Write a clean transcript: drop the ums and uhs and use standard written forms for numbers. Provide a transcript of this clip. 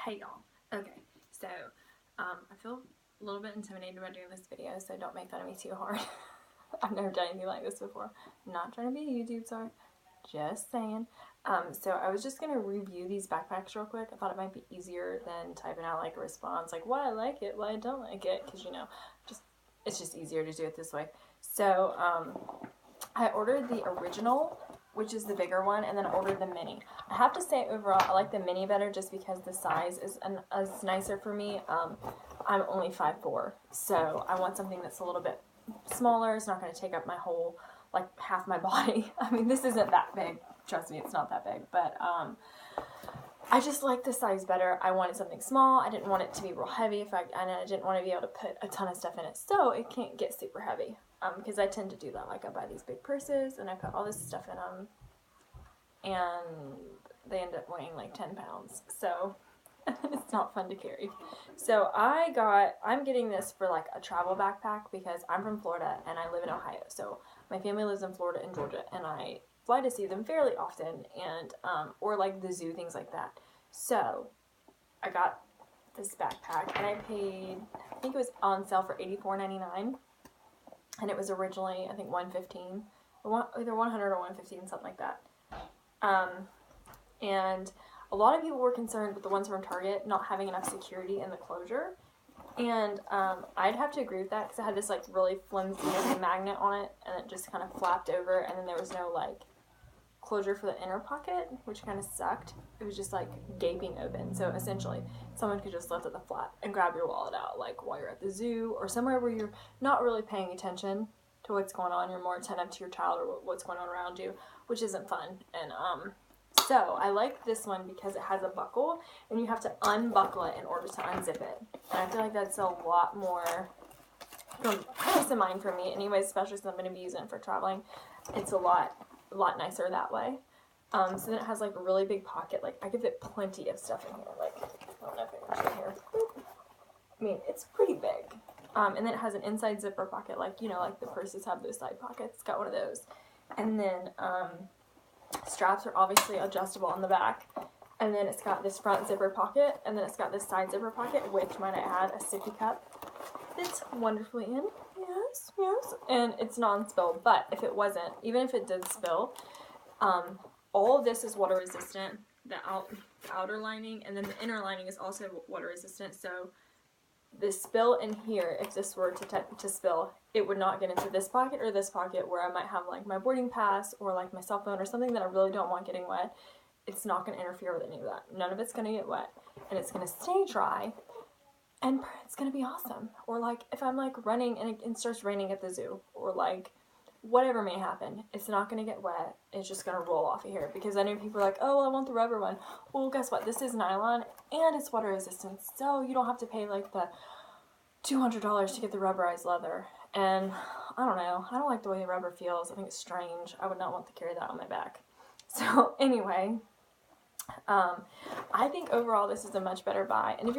Hey y'all. Okay, so I feel a little bit intimidated about doing this video, so don't make fun of me too hard. I've never done anything like this before. I'm not trying to be a YouTube star, just saying. So I was just gonna review these backpacks real quick. I thought it might be easier than typing out like a response, like why I like it, why I don't like it, because you know, it's just easier to do it this way. So I ordered the original, which is the bigger one, and then I ordered the mini. I have to say overall I like the mini better just because the size is nicer for me. I'm only 5'4", so I want something that's a little bit smaller. It's not going to take up my whole, like, half my body. I mean, this isn't that big. Trust me, it's not that big, but I just like the size better. I wanted something small. I didn't want it to be real heavy, and I didn't want to be able to put a ton of stuff in it, so it can't get super heavy. Because I tend to do that. Like, I buy these big purses, and I put all this stuff in them, and they end up weighing like 10 pounds. So it's not fun to carry. So I'm getting this for like a travel backpack because I'm from Florida and I live in Ohio. So my family lives in Florida and Georgia, and I fly to see them fairly often, and or like the zoo, things like that. So I got this backpack, and I paid, I think it was on sale for $84.99, and it was originally, I think, $115, either $100 or $115, something like that. And a lot of people were concerned with the ones from Target not having enough security in the closure, and I'd have to agree with that because it had this like really flimsy magnet on it, and it just kind of flapped over, and then there was no like closure for the inner pocket, which kind of sucked. It was just like gaping open, so essentially someone could just lift up the flap and grab your wallet out, like while you're at the zoo or somewhere where you're not really paying attention to what's going on. You're more attentive to your child or what's going on around you, which isn't fun. And so I like this one because it has a buckle, and you have to unbuckle it in order to unzip it. And I feel like that's a lot more peace of mind for me anyways, especially since I'm going to be using it for traveling. It's a lot nicer that way. So then it has like a really big pocket. Like, I give it plenty of stuff in here. Like, I don't know if I can show here. I mean, it's pretty big. And then it has an inside zipper pocket, like, you know, like the purses have those side pockets. It's got one of those. And then straps are obviously adjustable on the back. And then it's got this front zipper pocket, and then it's got this side zipper pocket, which, might I add, a sippy cup fits wonderfully in. Yes, yes. And it's non-spill, but if it wasn't, even if it did spill, all of this is water resistant. The outer lining, and then the inner lining is also water resistant, so the spill in here, if this were to spill, it would not get into this pocket or this pocket where I might have like my boarding pass or like my cell phone or something that I really don't want getting wet. It's not going to interfere with any of that. None of it's going to get wet, and it's going to stay dry, and it's going to be awesome. Or like if I'm like running and it starts raining at the zoo, or like whatever may happen, it's not going to get wet. It's just going to roll off of here, because I know people are like, oh, well, I want the rubber one. Well, guess what? This is nylon, and it's water resistant, so you don't have to pay like the $200 to get the rubberized leather. And I don't know. I don't like the way the rubber feels. I think it's strange. I would not want to carry that on my back. So anyway, I think overall this is a much better buy. And if